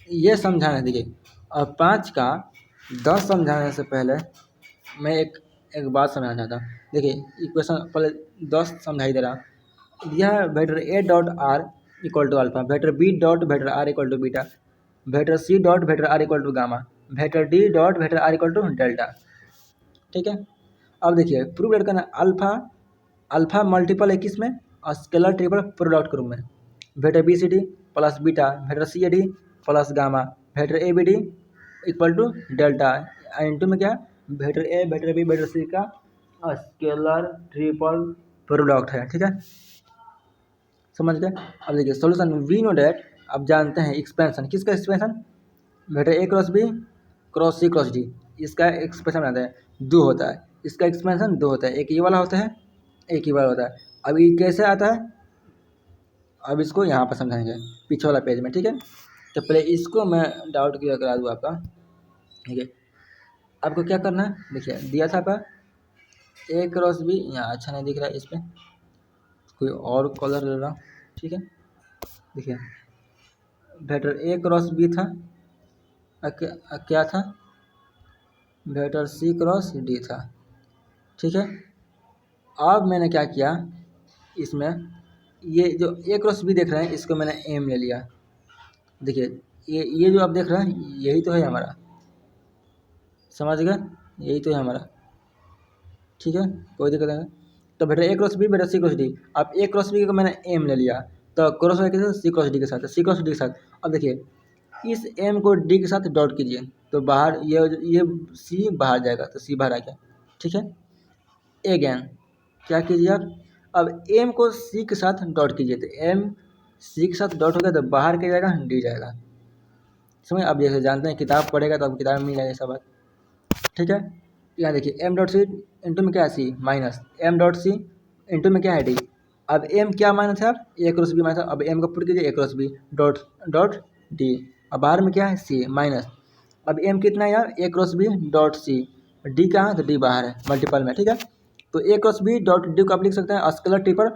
ये समझाना है, देखिए अब 5 का 10 समझाने से पहले मैं एक बात समझाना चाहता हूँ। देखिए इक्वेशन पहले 10 समझाई दे रहा, यह vector A dot R equal to alpha, vector B dot vector R equal to beta, vector C dot vector R equal to gamma, vector D dot vector R equal to delta, ठीक है। अब देखिए prove करना, alpha multiple है किस में, scalar triple product के रूप में, vector B C D plus beta vector C A D plus gamma vector A B D equal to delta, into में क्या vector A vector B vector C का scalar triple product है, ठीक है, समझ गए। अब देखिए सॉल्यूशन, वी नो डैट, अब जानते हैं एक्सपेंशन, किसका expansion, vector A cross B cross C cross D, इसका एक्सपेंशन आता है 2 होता है, इसका एक्सपेंशन 2 होता है, एक ये वाला होता है, एक ही वाला होता है। अब ये कैसे आता है, अब इसको यहाँ पर समझाएंगे पीछे वाला पेज में, ठीक है। तो पहले इसको मैं डाउट क्लियर करा दूँ आपका, ठीक है। आपको क्या करना है, देखिए दिया था आपका ए क्रॉस बी, यहाँ अच्छा नहीं दिख रहा है, इस पर कोई और कलर ले रहा, ठीक है। देखिए वेक्टर ए क्रॉस बी था, क्या था, वेक्टर सी क्रॉस डी था, ठीक है। अब मैंने क्या किया, इसमें ये जो ए क्रॉस बी देख रहे हैं इसको मैंने एम ले लिया। देखिए ये जो आप देख रहे हैं यही तो है हमारा, समझ गए, यही तो है हमारा, ठीक है, कोई दिक्कत नहीं। तो vector A cross B vector C cross D, अब ए क्रॉस बी को मैंने एम ले लिया, तो क्रॉस वाले के साथ सी क्रॉस डी के साथ, सी क्रॉस डी के साथ। अब देखिए इस एम को डी के साथ डॉट कीजिए, तो बाहर ये सी बाहर जाएगा, तो सी बाहर आ गया, ठीक है। अगेन क्या कीजिए आप, अब एम को सी के साथ डॉट कीजिए, तो एम सी के साथ डॉट हो गया, तो बाहर क्या जाएगा, डी जाएगा, समझ। अब जैसे जानते हैं किताब पढ़ेगा तो अब किताब में मिल जाएगा सब बात, ठीक है। यहाँ देखिए एम डॉट सी इंटू में क्या है C minus M dot C into में क्या है डी। अब एम क्या माइनस है, आप ए क्रॉस बी माइनस, अब एम का पुट कीजिए A cross B dot dot D, अब बाहर में क्या है सी माइनस, अब एम कितना है यार, A cross B dot C, D कहाँ है, तो डी बाहर है मल्टीपल में, ठीक है। तो ए क्रॉस बी डॉट डी को आप लिख सकते हैं स्केलर ट्रिपल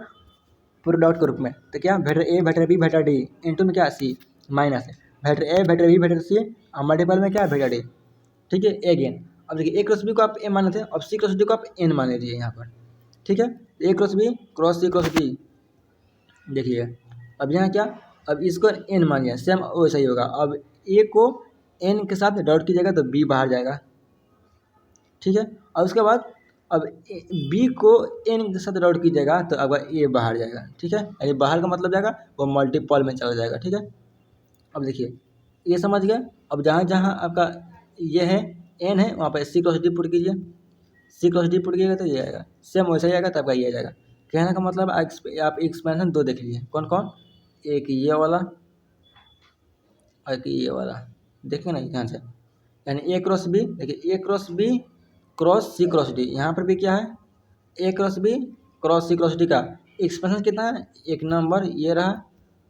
प्रोडक्ट के रूप में, तो क्या vector A vector B vector D into में क्या है सी माइनस है vector A vector B vector C, multiple में क्या है वेक्टर डी, ठीक है। अगेन अब देखिए ए क्रॉस बी को आप ए मान लेते हैं, अब सी क्रॉस डी को आप एन मान लीजिए यहाँ पर, ठीक है। A cross B cross C cross D, देखिए अब यहाँ क्या, अब इसको एन मान लिया, सेम वैसा ही होगा। अब ए को एन के साथ डॉट कीजिएगा तो बी बाहर जाएगा, ठीक है। और उसके बाद अब बी को एन के साथ डॉट कीजिएगा तो अब ए बाहर जाएगा, ठीक है, यानी बाहर का मतलब जाएगा वो मल्टीपल में चला जाएगा, ठीक है। अब देखिए ये समझ गए। अब जहाँ जहाँ आपका ये है एन है वहाँ पर सी क्रॉस डी पुट कीजिए, सी क्रॉस डी पुट कीजिएगा तो ये आएगा, सेम वैसा ही आएगा तब का ये आ जाएगा। कहने का मतलब आप एक्सपेंशन 2 देख लीजिए, कौन कौन, एक ये वाला और एक ये वाला, देखिए ना ध्यान से, यानी ए क्रॉस बी, देखिए A cross B cross C cross D, यहाँ पर भी क्या है A cross B cross C cross D का एक्सपेंशन कितना है, 1 नंबर ये रहा,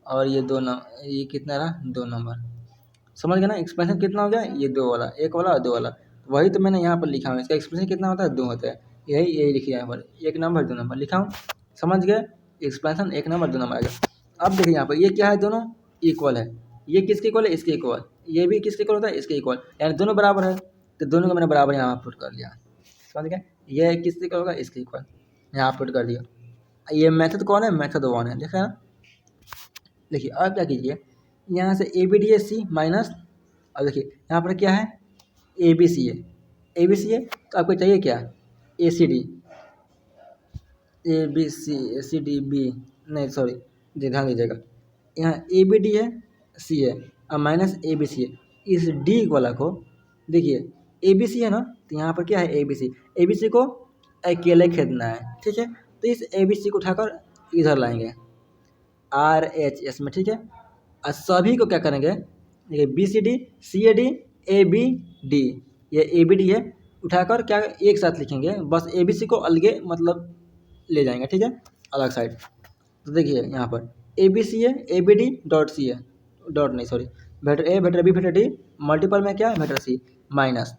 और ये 2 नंबर, ये कितना रहा 2 नंबर, समझ गए ना। एक्सपेंशन कितना हो गया, ये 2 वाला, 1 वाला और 2 वाला, वही तो मैंने यहाँ पर लिखा हूँ, इसका एक्सपेंशन कितना होता है 2 होता है, यही लिखिए यहाँ पर 1 नंबर 2 नंबर लिखा हूँ, समझ गए। एक्सपेंशन 1 नंबर 2 नंबर आ गया। अब देखिए यहाँ पर ये क्या है, दोनों इक्वल है, ये किसके इक्वल है, इसके इक्वल, ये भी किसके इक्वल होता है, इसके इक्वल, यानी दोनों बराबर है, तो दोनों को मैंने बराबर यहाँ पुट कर लिया, समझ गए। ये किसके इक्वल होगा, इसके इक्वल, यहाँ पुट कर दिया। ये मेथड कौन है, मेथड 1 है, देखा ना। देखिए अब क्या कीजिए, यहाँ से A B D A C minus, अब देखिए यहाँ पर क्या है ए बी सी है, ए बी सी है तो आपको चाहिए क्या, A C D, A B C D B, नहीं सॉरी ध्यान दीजिएगा, यहाँ ए बी डी है सी है और माइनस ए बी सी है, इस डी वाला को देखिए ए बी सी है ना, तो यहाँ पर क्या है ए बी सी को अकेले खरीदना है, ठीक है। तो इस ए बी सी को उठाकर इधर लाएंगे आर एच एस में, ठीक है। और सभी को क्या करेंगे, देखिए B C D C A D A B D, ये ए बी डी है, उठाकर क्या एक साथ लिखेंगे, बस ए बी सी को अलगे मतलब ले जाएंगे, ठीक है, अलग साइड। तो देखिए यहाँ पर ए बी सी है A B D dot C है, डॉट नहीं sorry, vector A vector B vector D, multiple में क्या है वेक्टर सी माइनस,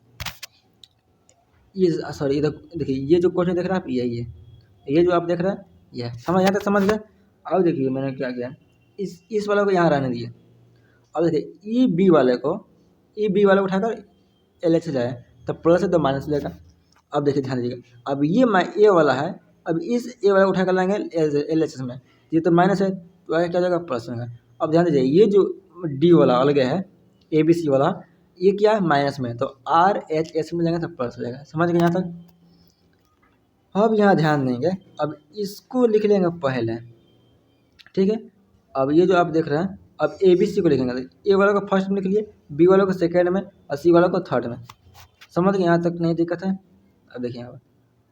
ये सॉरी इधर देखिए ये जो क्वेश्चन देख रहे हैं आप यही है, ये जो आप देख रहे हैं ये समझ यहाँ तक समझ गए। अब देखिए मैंने क्या किया, इस वाले को यहाँ रहने दिए। अब देखिए ई बी वाले को उठाकर एल एच जाए तो प्लस है तो माइनस लेगा। अब देखिए ध्यान दीजिएगा, अब ये ए वाला है, अब इस ए वाला उठाकर लाएंगे एल एच में, ये तो माइनस है तो आगे क्या जाएगा प्लस होगा। अब ध्यान दीजिए ये जो डी वाला अलग है ए बी सी वाला, ये क्या है माइनस में, तो आर एच एस में जाएंगे तो प्लस हो जाएगा, समझ गए यहाँ तक। अब यहाँ ध्यान देंगे, अब इसको लिख लेंगे पहले, ठीक है। अब ये जो आप देख रहे हैं, अब ए बी सी को लिखेंगे, ए वाला को फर्स्ट में लिख लिए, बी वाला को सेकेंड में और सी वाला को थर्ड में, समझ गए यहाँ तक, नहीं दिक्कत है। अब देखिए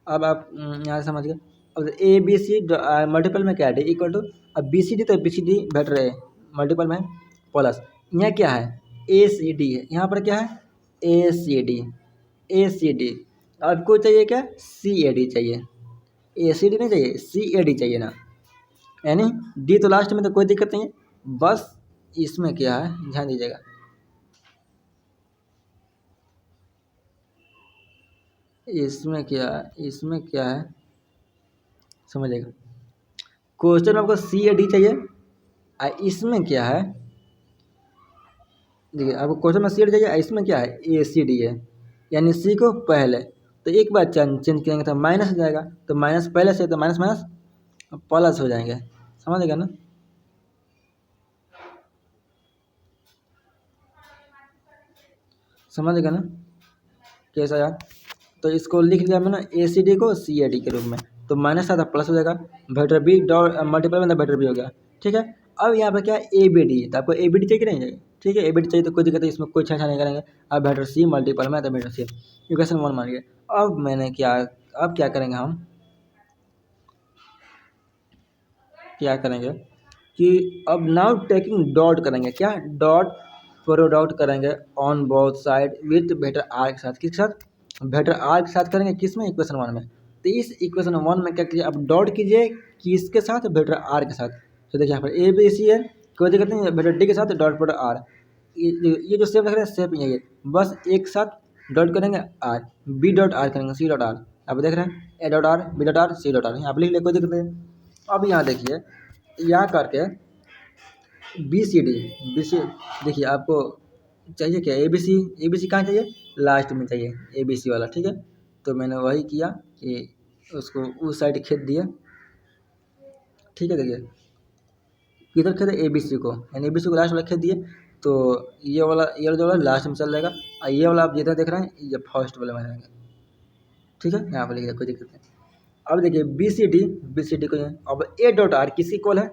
अब आप यहाँ से समझ गए। अब ए बी सी मल्टीपल में क्या है, डी इक्वल टू, अब बी सी डी तो बी सी डी बेटर है, मल्टीपल में प्लस, यहाँ क्या है ए सी डी है, यहाँ पर क्या है ए C D, A C D. आपको चाहिए क्या, सी ए डी चाहिए, ए सी डी नहीं चाहिए, सी ए डी चाहिए ना, यानी डी तो लास्ट में तो कोई दिक्कत नहीं है, बस इसमें क्या है ध्यान दीजिएगा, इसमें क्या है समझिएगा। क्वेश्चन में आपको सी ए डी चाहिए, इसमें क्या है देखिए, आपको क्वेश्चन में सी ए डी चाहिए, इसमें क्या है ए सी डी है, यानी सी को पहले, तो एक बार चेंज करेंगे तो माइनस हो जाएगा, तो माइनस पहले से तो माइनस माइनस प्लस हो जाएंगे, समझेगा ना। समझेगा ना कैसा यार, तो इसको लिख लिया मैंने ए सी डी को सी ए डी के रूप में, तो माइनस था प्लस हो जाएगा, वेक्टर बी डॉट मल्टीपल में वेक्टर बी हो गया, ठीक है। अब यहाँ पर क्या है ए बी डी, तो आपको ए बी डी चाहिए कि नहीं चाहिए, ठीक है ए बी डी चाहिए तो कोई दिक्कत नहीं, इसमें कोई छेड़ा नहीं करेंगे। अब वेक्टर सी मल्टीपल में तो वेक्टर सी, इक्वेशन 1 मान लिया। अब मैंने अब क्या करेंगे, हम क्या करेंगे कि अब नाउ टेकिंग डॉट करेंगे, क्या डॉट प्रोडक्ट करेंगे on both side with vector R के साथ, किसके साथ वेक्टर आर के साथ करेंगे, किसमें इक्वेशन 1 में। तो इस इक्वेशन 1 में क्या कीजिए, अब डॉट कीजिए किसके साथ, वेक्टर आर के साथ। तो देखिए यहाँ पर ए बी सी है, कोई दिक्कत नहीं है, वेक्टर डी के साथ डॉट प्रोडक्ट आर, ये जो सेप रख रहे हैं सेप यही है, बस एक साथ डॉट करेंगे आर, बी डॉट आर करेंगे सी डॉट आर, आप देख रहे हैं A dot R B dot R C dot R, आप लिख ले कोई दिक्कत नहीं। अब यहाँ देखिए, यहाँ करके बी सी देखिए आपको चाहिए क्या, ए बी सी कहाँ चाहिए, लास्ट में चाहिए ए बी सी वाला, ठीक है। तो मैंने वही किया कि उसको उस साइड खेद दिया, ठीक है। देखिए किधर खेद ए बी सी को, यानी ए बी सी को लास्ट वाला खेद दिए, तो ये वाला जो वाला लास्ट में चल जाएगा, और ये वाला आप जिधर देख रहे हैं ये फर्स्ट वाले में रहेंगे, ठीक है। यहाँ पर लिख दिया कोई दिक्कत नहीं। अब देखिए बी सी डी को अब ए डॉट आर किसकी इक्वल है,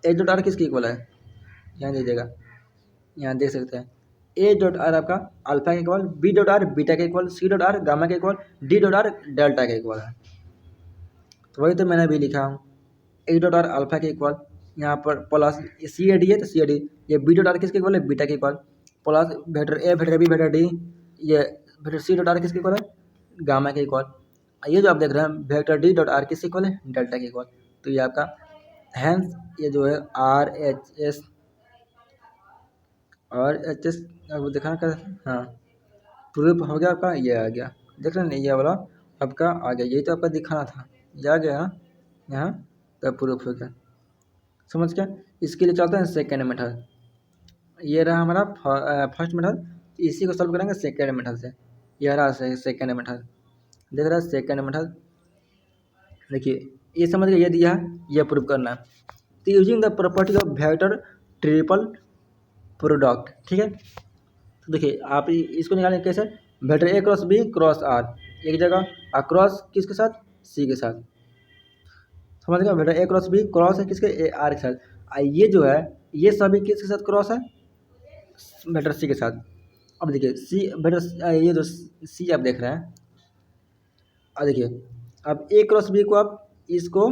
ए डॉट आर किसकी इक्वल है, यहाँ दीजिएगा, यहाँ देख सकते हैं ए डॉट आर आपका अल्फा के equal, B dot R beta के equal, C dot R gamma के equal, D dot R delta के इक्वल है। तो वही तो मैंने भी लिखा हूँ, ए डॉट आर अल्फा के इक्वल, यहाँ पर प्लस सी ए डी है तो सी ए डी, ये बी डॉट आर किसके इक्वल है, बीटा के equal, plus vector A vector B vector D, ये वेक्टर सी डॉट आर किसके इक्वल है, गामा के इक्वल। ये जो आप देख रहे हैं वेक्टर डी डॉट आर किसके इक्वल है, डेल्टा के इक्वल। तो ये आपका हैंस ये जो है आर एच एस और एच एस आपको दिखाना कर, हाँ प्रूफ हो गया आपका, ये आ गया, देख रहे हैं ये वाला आपका आ गया, यही तो आपका दिखाना था, ये आ गया यहाँ, तब प्रूफ हो गया, समझ गया। इसके लिए चलते हैं सेकेंड मेथड, ये रहा हमारा फर्स्ट मेथड, इसी को सॉल्व करेंगे सेकेंड मेथड से, यह रहा सेकेंड मेथड, देख रहा है सेकेंड मेथड। देखिए ये समझ गए, ये दिया है ये प्रूफ करना है, तो using the property of vector triple product, ठीक है। तो देखिए आप इसको निकालेंगे कैसे, vector A cross B cross R एक जगह, और क्रॉस किसके साथ, सी के साथ, समझ गया। Vector A cross B cross है किसके, ए आर के साथ, ये जो है ये सभी किसके साथ क्रॉस है, वेक्टर सी के साथ। अब देखिए सी वेक्टर ये जो सी आप देख रहे हैं, अब देखिए अब ए क्रॉस बी को आप इसको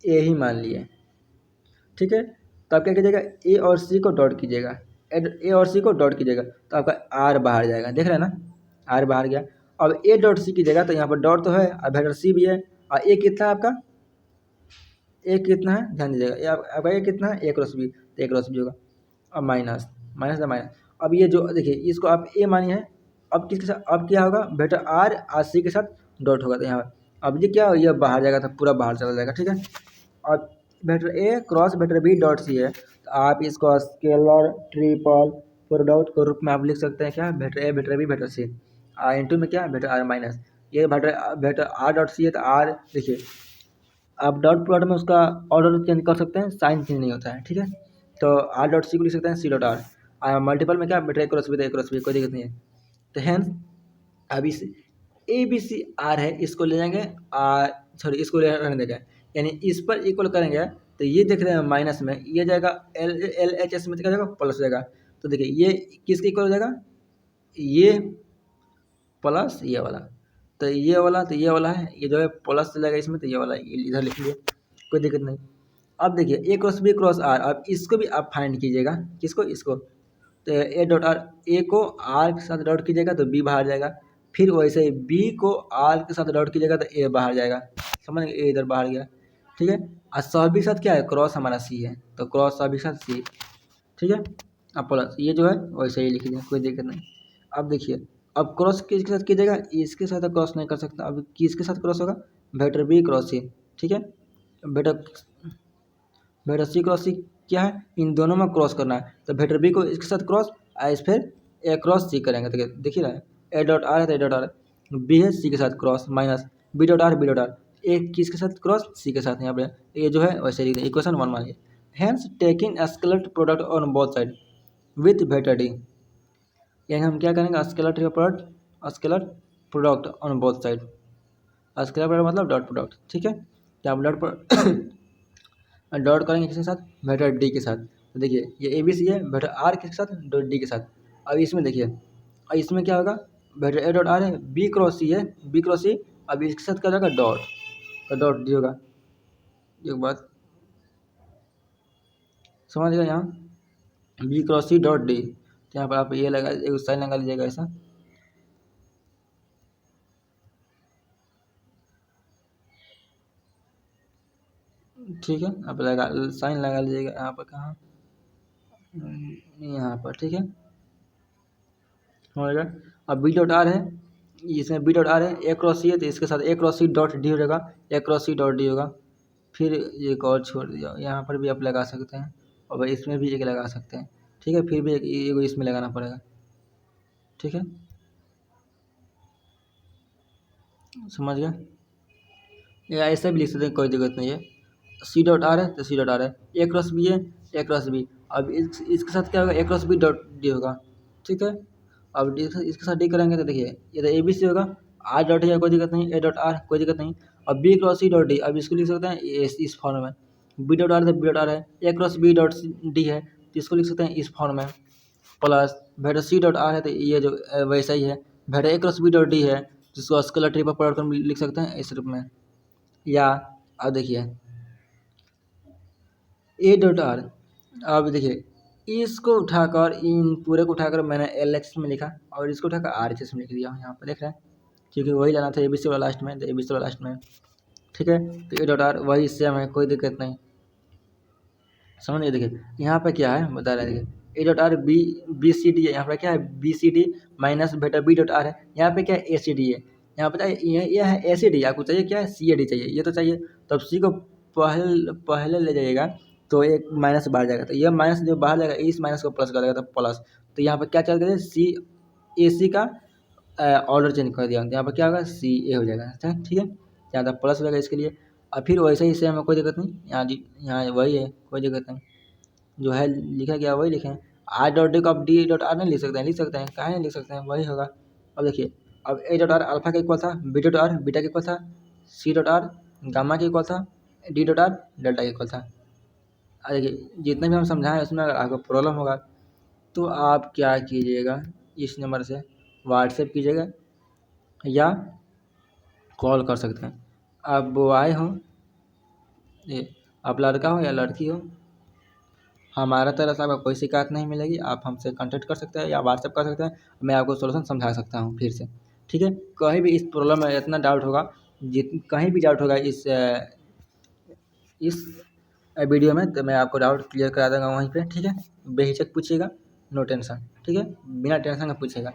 ए ही मान लिए, ठीक है। तो आप क्या कीजिएगा, ए और सी को डॉट कीजिएगा, ए और सी को डॉट कीजिएगा, तो आपका आर बाहर जाएगा, देख रहे हैं ना आर बाहर गया। अब ए डॉट सी कीजिएगा तो यहाँ पर डॉट तो है और वेक्टर सी भी है, और ए कितना है आपका, ए कितना है ध्यान दीजिएगा, आपका ए कितना है, ए क्रॉस बी, तो ए क्रॉस बी होगा, अब माइनस माइनस है माइनस। अब ये जो देखिए इसको आप ए मानिए है, अब किसके साथ, अब क्या होगा वेक्टर आर सी के साथ डॉट होगा, तो यहाँ पर अब ये क्या ये बाहर जाएगा, तो पूरा बाहर चला जाएगा, ठीक है। और vector A cross vector B dot C है, तो आप इसको स्केलर ट्रिपल प्रोडक्ट के रूप में आप लिख सकते हैं, क्या vector A vector B vector C, into में क्या वेक्टर आर माइनस, ये वेक्टर आर डॉट सी है, तो आर देखिए आप डॉट प्रोडक्ट में उसका ऑर्डर चेंज कर सकते हैं, साइन चेंज नहीं होता है, ठीक है। तो आर डॉट सी को लिख सकते हैं सी डॉट आर, मल्टीपल में क्या वेक्टर ए क्रॉस बी, तो ए क्रॉस बी कोई दिक्कत नहीं है। तो हैंस अब इस ए बी सी आर है, इसको ले जाएंगे आर, सॉरी इसको ले रहने देंगे, यानी इस पर इक्वल करेंगे, तो ये देख रहे हैं माइनस में, ये जाएगा एल एल एच एस में क्या जाएगा प्लस हो जाएगा। तो देखिए ये किसके इक्वल हो जाएगा, ये प्लस ये वाला, तो ये वाला है, ये जो है प्लस चलेगा इसमें, तो ये वाला इधर लिख लिए, कोई दिक्कत नहीं। अब देखिए A cross B cross are, अब इसको भी आप फाइंड कीजिएगा, किसको, इसको। तो ए डॉट आर, ए को आर के साथ डॉट कीजिएगा तो बी बाहर जाएगा, फिर वैसे ही बी को आर के साथ डॉट कीजिएगा तो ए बाहर जाएगा, समझ गए, ए इधर बाहर गया, ठीक है। और सभी के साथ क्या है, क्रॉस हमारा सी है, तो क्रॉस सभी के साथ सी, ठीक है। अब प्लस ये जो है वैसे ही लिख दीजिए, कोई दिक्कत नहीं। अब देखिए, अब क्रॉस किसके साथ कीजिएगा, इसके साथ क्रॉस नहीं कर सकता, अब किसके साथ क्रॉस होगा, वेक्टर बी क्रॉस सी, ठीक है। वेक्टर वेक्टर सी क्रॉस सी क्या है, इन दोनों में क्रॉस करना है, तो वेक्टर बी को इसके साथ क्रॉस, इस फिर ए क्रॉस सी करेंगे, तो देखिए रहा है, ए डॉट आर है तो ए डॉट आर, बी है सी के साथ cross minus B dot R, A किसके साथ क्रॉस, सी के साथ, यहाँ पे ये जो है वैसे लिख दें, इक्वेशन 1 मानिए। Hence taking scalar product on both side with vector D, यानी हम क्या करेंगे, scalar product, scalar product on both side, scalar product मतलब डॉट प्रोडक्ट, ठीक है। तो आप डॉट करेंगे किसके साथ, वेक्टर डी के साथ, तो देखिए ये ए बी सी है, वेक्टर आर किसके साथ, डॉट डी के साथ। अब इसमें देखिए, अब इसमें क्या होगा, वेक्टर ए डॉट आर है, बी क्रॉस सी है, बी क्रॉस सी, अब इसके साथ क्या होगा, डॉट, तो डॉट डी होगा, एक बात समझ गए, यहाँ B cross C dot D, तो यहाँ पर आप ये लगा, एक साइन लगा लीजिएगा ऐसा, ठीक है। आप लगा साइन लगा लीजिएगा यहाँ पर, कहाँ, यहाँ पर, ठीक है, हो जाएगा। अब बी डॉट आर है, इसमें बी डॉट आर है, ए क्रॉस सी है, तो इसके साथ ए क्रॉस सी डॉट डी हो जाएगा, ए क्रॉस सी डॉट डी होगा। फिर एक और छोड़ दिया, यहाँ पर भी आप लगा सकते हैं, और भाई इसमें भी एक लगा सकते हैं, ठीक है, फिर भी एक इसमें लगाना पड़ेगा, ठीक है, समझ गए। या ऐसा भी लिख सकते हैं, कोई दिक्कत नहीं है। सी डॉट आर है तो सी डॉट आर है, ए क्रॉस बी है, ए क्रॉस बी, अब इसके साथ क्या होगा, ए क्रॉस बी डॉट डी होगा, ठीक है। अब इसके साथ डी करेंगे तो देखिए ये तो ए बी सी होगा, आर डॉट है कोई दिक्कत नहीं, ए डॉट आर कोई दिक्कत नहीं। अब B cross C dot D, अब इसको लिख सकते हैं इस फॉर्म में, बी डॉट आर तो बी डॉट आर है, A cross B dot D है तो इसको लिख सकते हैं इस फॉर्म में, plus vector C dot R है तो ये जो वैसा ही है, vector A cross B dot D है जिसको स्केलर ट्री पर प्रोडक्ट कर लिख सकते हैं इस रूप में। या अब देखिए ए डॉट आर, अब देखिए इसको उठाकर, इन पूरे को उठाकर मैंने एल एक्स में लिखा और इसको उठाकर आर एच एस में लिख दिया, यहाँ पर देख रहे हैं, क्योंकि वही लाना था ए बी सी वाला लास्ट में, तो ए बी सी वाला लास्ट में, ठीक है। तो ए डॉट आर वही सेम है, कोई दिक्कत नहीं, समझ गए। देखिए यहाँ पे क्या है बता रहे हैं, देखिए A dot R B B C D है, यहाँ पे क्या है B C D minus beta B dot R है, यहाँ पे क्या है ए सी डी है, यहाँ पे ये है ए सी डी, आपको चाहिए क्या है सी ए डी चाहिए, ये तो चाहिए, तब सी को पहले ले जाइएगा तो एक माइनस बाहर जाएगा, तो ये माइनस जो बाहर जाएगा इस माइनस को प्लस कर देगा, तो प्लस, तो यहाँ पर क्या चल गया, सी ए सी का ऑर्डर चेंज कर दिया, यहाँ पर क्या होगा सी ए हो जाएगा, ठीक है, यहाँ तक प्लस हो जाएगा इसके लिए। और फिर वैसे ही सेम है, कोई दिक्कत नहीं, यहाँ वही है, कोई दिक्कत नहीं, जो है लिखा गया वही लिखें। आर डॉट डी को आप डी डॉट आर नहीं लिख सकते हैं, लिख सकते हैं, कहाँ नहीं लिख सकते हैं, वही होगा। अब देखिए, अब ए डॉट आर अल्फा का इक्वल था, बी डॉट आर बीटा का इक्वल था, सी डॉट आर गामा के इक्वल था, डी डॉट आर डेल्टा के इक्वल था। अब देखिए जितने भी हम समझाएं उसमें अगर आपको प्रॉब्लम होगा तो आप क्या कीजिएगा, इस नंबर से व्हाट्सएप कीजिएगा या कॉल कर सकते हैं। आप बॉय हो, ये आप लड़का हो या लड़की हो, हमारा तरफ से आपको कोई शिकायत नहीं मिलेगी, आप हमसे कांटेक्ट कर सकते हैं या व्हाट्सएप कर सकते हैं, मैं आपको सॉल्यूशन समझा सकता हूँ फिर से, ठीक है। कहीं भी इस प्रॉब्लम में इतना डाउट होगा, कहीं भी डाउट होगा इस वीडियो में, तो मैं आपको डाउट क्लियर करा दूँगा वहीं पे, ठीक है। बेहिचक पूछिएगा, नो टेंशन, ठीक है, बिना टेंशन का पूछिएगा।